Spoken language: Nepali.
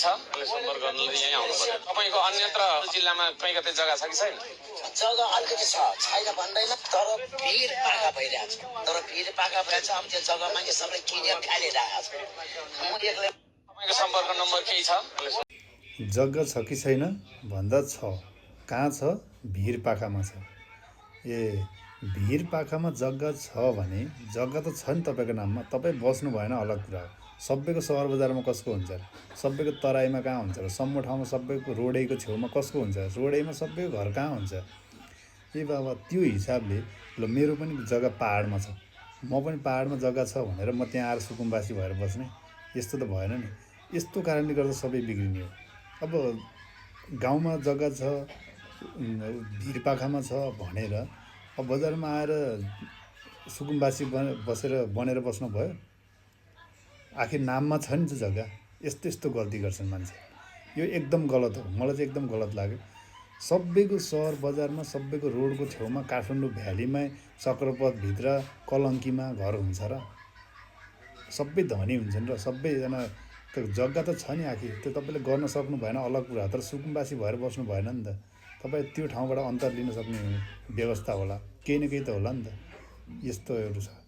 छ सम्पर्क गर्नलाई यहीँ आउनु पर्यो। तपाईँको अन्यत्र जिल्लामा कहीँ कतै जग्गा छ कि छैन? जग्गा अलिकति छ, छैन भन्दैन, तर भिड पाका भइरहेको छ। अब त्यो जग्गा मान्छे सबै किनेर खाइरहेको छ। म एक्लै। तपाईँको सम्पर्क नम्बर केही छ? जग्गा छ कि छैन भन्दा छ। कहाँ छ? भिर पाखामा छ। भिर पाखामा जग्गा छ भने जग्गा त छ नि तपाईँको नाममा, तपाईँ बस्नु भएन अलग कुरा हो। सबैको सहर बजारमा कसको हुन्छ र? सबैको तराईमा कहाँ हुन्छ र? सम्मो ठाउँमा सबैको रोडैको छेउमा कसको हुन्छ? रोडैमा सबैको घर कहाँ हुन्छ? ए बाबा, त्यो हिसाबले ल मेरो पनि जग्गा पाहाडमा छ, म पनि पाहाडमा जग्गा छ भनेर म त्यहाँ आएर सुकुम्बासी भएर बस्ने, यस्तो त भएन नि। यस्तो कारणले गर्दा सबै बिग्रिने हो। अब गाउँमा जग्गा छ, भिरपाखामा छ भनेर अब बजारमा आएर सुकुम्बासी बनेर बस्नु भयो? आखिर नाममा छ नि त जग्गा। यस्तो गल्ती गर्छन् मान्छे। यो एकदम गलत हो, मलाई चाहिँ एकदम गलत लाग्यो। सबैको सहर बजारमा, सबैको रोडको छेउमा, काठमाडौँ भ्यालीमै, चक्रपथभित्र, कलङ्कीमा घर हुन्छ र? सबै धनी हुन्छन् र सबैजना त जग्गा त छ नि आखिर। त्यो तपाईँले गर्न सक्नु भएन अलग कुरा, तर सुकुम्बासी भएर बस्नु भएन नि त। तपाईँ त्यो ठाउँबाट अन्तर लिन सक्ने व्यवस्था होला, केही न केही त होला नि त। यस्तोहरू छ।